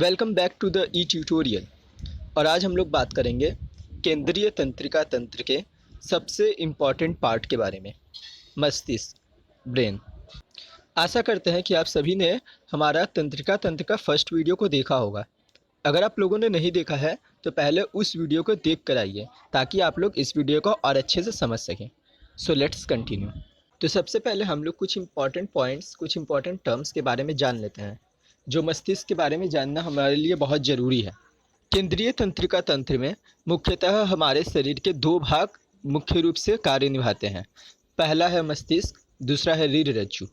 Welcome back to the E tutorial. और आज हम लोग बात करेंगे केंद्रीय तंत्रिका तंत्र के सबसे इम्पॉर्टेंट पार्ट के बारे में, मस्तिष्क, ब्रेन। आशा करते हैं कि आप सभी ने हमारा तंत्रिका तंत्र का फर्स्ट वीडियो को देखा होगा। अगर आप लोगों ने नहीं देखा है तो पहले उस वीडियो को देख कर आइए ताकि आप लोग इस वीडियो को और अच्छे से समझ सकें। So let's continue. तो सबसे पहले हम लोग कुछ इंपॉर्टेंट पॉइंट्स, कुछ इंपॉर्टेंट टर्म्स के बारे में जान लेते हैं जो मस्तिष्क के बारे में जानना हमारे लिए बहुत ज़रूरी है। केंद्रीय तंत्रिका तंत्र में मुख्यतः हमारे शरीर के दो भाग मुख्य रूप से कार्य निभाते हैं। पहला है मस्तिष्क, दूसरा है रीढ़ रज्जु।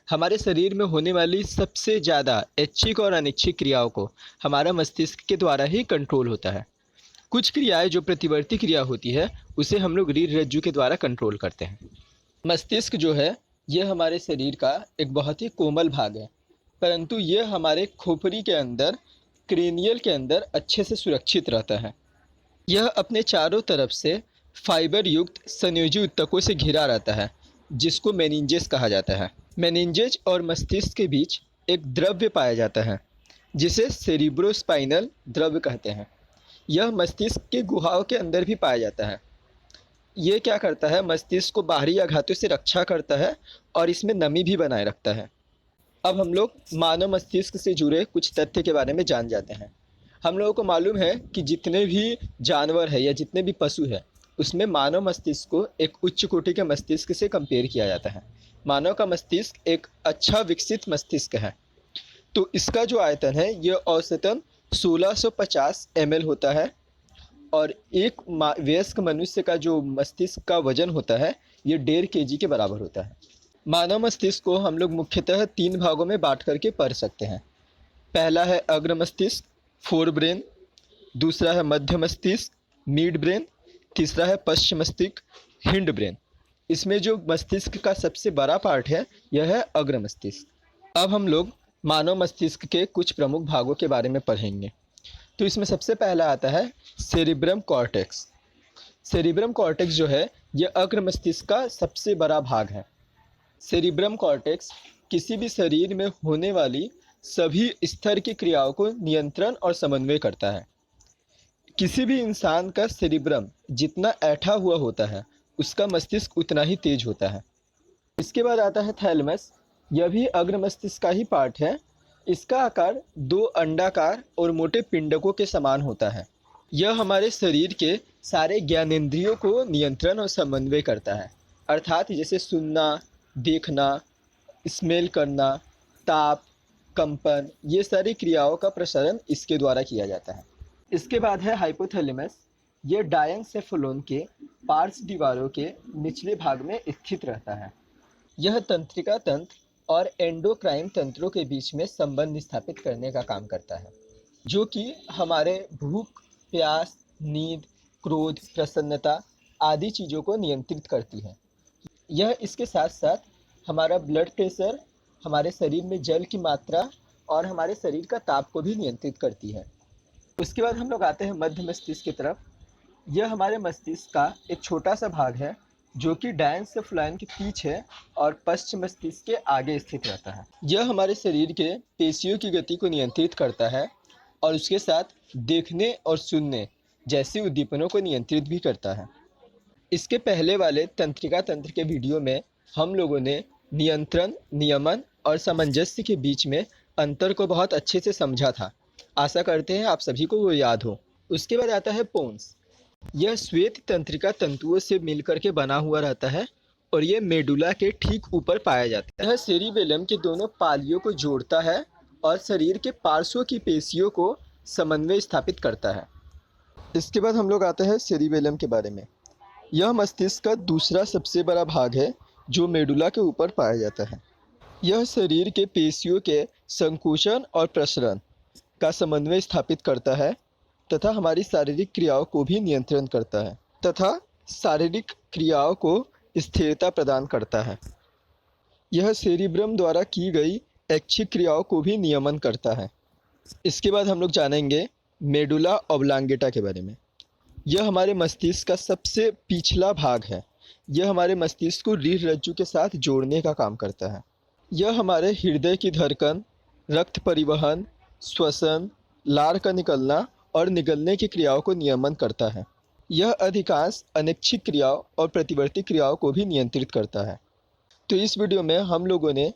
हमारे शरीर में होने वाली सबसे ज़्यादा ऐच्छिक और अनैच्छिक क्रियाओं को हमारा मस्तिष्क के द्वारा ही कंट्रोल होता है। कुछ क्रियाएं जो प्रतिवर्ती क्रिया होती है उसे हम लोग रीढ़ रज्जु के द्वारा कंट्रोल करते हैं। मस्तिष्क जो है ये हमारे शरीर का एक बहुत ही कोमल भाग है, परंतु ये हमारे खोपड़ी के अंदर, क्रेनियल के अंदर अच्छे से सुरक्षित रहता है। यह अपने चारों तरफ से फाइबर युक्त संयोजी ऊतकों से घिरा रहता है जिसको मेनिंजेस कहा जाता है। मेनिंजेस और मस्तिष्क के बीच एक द्रव्य पाया जाता है जिसे सेरिब्रोस्पाइनल द्रव्य कहते हैं। यह मस्तिष्क के गुहाओं के अंदर भी पाया जाता है। ये क्या करता है, मस्तिष्क को बाहरी आघातों से रक्षा करता है और इसमें नमी भी बनाए रखता है। अब हम लोग मानव मस्तिष्क से जुड़े कुछ तथ्य के बारे में जान जाते हैं। हम लोगों को मालूम है कि जितने भी जानवर है या जितने भी पशु है उसमें मानव मस्तिष्क को एक उच्च कोटि के मस्तिष्क से कंपेयर किया जाता है। मानव का मस्तिष्क एक अच्छा विकसित मस्तिष्क है। तो इसका जो आयतन है यह औसतन 1650 ml होता है और एक वयस्क मनुष्य का जो मस्तिष्क का वजन होता है ये 1.5 kg के बराबर होता है। मानव मस्तिष्क को हम लोग मुख्यतः 3 भागों में बांट करके पढ़ सकते हैं। पहला है अग्र मस्तिष्क, फोर ब्रेन। दूसरा है मध्य मस्तिष्क, मिड ब्रेन। तीसरा है पश्च मस्तिष्क, हिंड ब्रेन। इसमें जो मस्तिष्क का सबसे बड़ा पार्ट है यह है अग्र मस्तिष्क। अब हम लोग मानव मस्तिष्क के कुछ प्रमुख भागों के बारे में पढ़ेंगे। तो इसमें सबसे पहला आता है सेरिब्रम कॉर्टेक्स। सेरिब्रम कॉर्टेक्स जो है यह अग्र मस्तिष्क का सबसे बड़ा भाग है। सेरिब्रम कॉर्टेक्स किसी भी शरीर में होने वाली सभी स्तर की क्रियाओं को नियंत्रण और समन्वय करता है। किसी भी इंसान का सेरिब्रम जितना ऐंठा हुआ होता है उसका मस्तिष्क उतना ही तेज होता है। इसके बाद आता है थैलेमस। यह भी अग्र मस्तिष्क का ही पार्ट है। इसका आकार 2 अंडाकार और मोटे पिंडकों के समान होता है। यह हमारे शरीर के सारे ज्ञानेंद्रियों को नियंत्रण और समन्वय करता है, अर्थात जैसे सुनना, देखना, स्मेल करना, ताप, कंपन, ये सारी क्रियाओं का प्रसारण इसके द्वारा किया जाता है। इसके बाद है हाइपोथैलेमस। ये डायनसेफलोन के पार्श्व दीवारों के निचले भाग में स्थित रहता है। यह तंत्रिका तंत्र और एंडोक्राइन तंत्रों के बीच में संबंध स्थापित करने का काम करता है, जो कि हमारे भूख, प्यास, नींद, क्रोध, प्रसन्नता आदि चीज़ों को नियंत्रित करती है। यह इसके साथ साथ हमारा ब्लड प्रेशर, हमारे शरीर में जल की मात्रा और हमारे शरीर का ताप को भी नियंत्रित करती है। उसके बाद हम लोग आते हैं मध्य मस्तिष्क की तरफ। यह हमारे मस्तिष्क का एक छोटा सा भाग है जो कि डायनसेफलाइन के पीछे और पश्च मस्तिष्क के आगे स्थित रहता है। यह हमारे शरीर के पेशियों की गति को नियंत्रित करता है और उसके साथ देखने और सुनने जैसे उद्दीपनों को नियंत्रित भी करता है। इसके पहले वाले तंत्रिका तंत्र के वीडियो में हम लोगों ने नियंत्रण, नियमन और सामंजस्य के बीच में अंतर को बहुत अच्छे से समझा था। आशा करते हैं आप सभी को वो याद हो। उसके बाद आता है पोन्स। यह श्वेत तंत्रिका तंतुओं से मिलकर के बना हुआ रहता है और यह मेडुला के ठीक ऊपर पाया जाता है। यह सेरिबेलम के दोनों पालियों को जोड़ता है और शरीर के पार्श्वों की पेशियों को समन्वय स्थापित करता है। इसके बाद हम लोग आते हैं सेरिबेलम के बारे में। यह मस्तिष्क का दूसरा सबसे बड़ा भाग है जो मेडुला के ऊपर पाया जाता है। यह शरीर के पेशियों के संकोचन और प्रसरण का समन्वय स्थापित करता है तथा हमारी शारीरिक क्रियाओं को भी नियंत्रण करता है तथा शारीरिक क्रियाओं को स्थिरता प्रदान करता है। यह सेरिब्रम द्वारा की गई ऐच्छिक क्रियाओं को भी नियमन करता है। इसके बाद हम लोग जानेंगे मेडुला ऑब्लांगेटा के बारे में। यह हमारे मस्तिष्क का सबसे पिछला भाग है। यह हमारे मस्तिष्क को रीढ़ रज्जु के साथ जोड़ने का काम करता है। यह हमारे हृदय की धड़कन, रक्त परिवहन, श्वसन, लार का निकलना और निगलने की क्रियाओं को नियमन करता है। यह अधिकांश अनैच्छिक क्रियाओं और प्रतिवर्ती क्रियाओं को भी नियंत्रित करता है। तो इस वीडियो में हम लोगों ने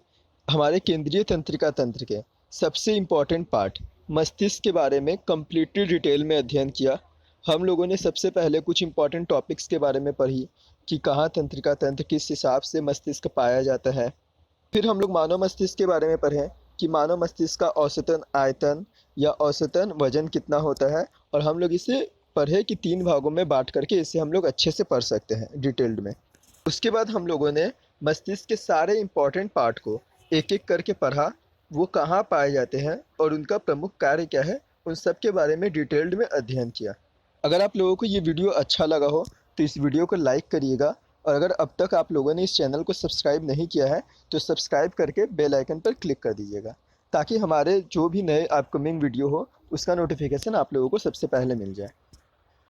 हमारे केंद्रीय तंत्रिका तंत्र के सबसे इम्पॉर्टेंट पार्ट मस्तिष्क के बारे में कम्प्लीटली डिटेल में अध्ययन किया। हम लोगों ने सबसे पहले कुछ इम्पॉर्टेंट टॉपिक्स के बारे में पढ़ी कि कहाँ तंत्रिका तंत्र किस हिसाब से मस्तिष्क पाया जाता है। फिर हम लोग मानव मस्तिष्क के बारे में पढ़े कि मानव मस्तिष्क का औसतन आयतन या औसतन वजन कितना होता है, और हम लोग इसे पढ़े कि 3 भागों में बांट करके इसे हम लोग अच्छे से पढ़ सकते हैं डिटेल्ड में। उसके बाद हम लोगों ने मस्तिष्क के सारे इम्पॉर्टेंट पार्ट को एक एक करके पढ़ा, वो कहाँ पाए जाते हैं और उनका प्रमुख कार्य क्या है, उन सब के बारे में डिटेल्ड में अध्ययन किया। अगर आप लोगों को ये वीडियो अच्छा लगा हो तो इस वीडियो को लाइक करिएगा, और अगर अब तक आप लोगों ने इस चैनल को सब्सक्राइब नहीं किया है तो सब्सक्राइब करके बेल आइकन पर क्लिक कर दीजिएगा, ताकि हमारे जो भी नए अपकमिंग वीडियो हो उसका नोटिफिकेशन आप लोगों को सबसे पहले मिल जाए।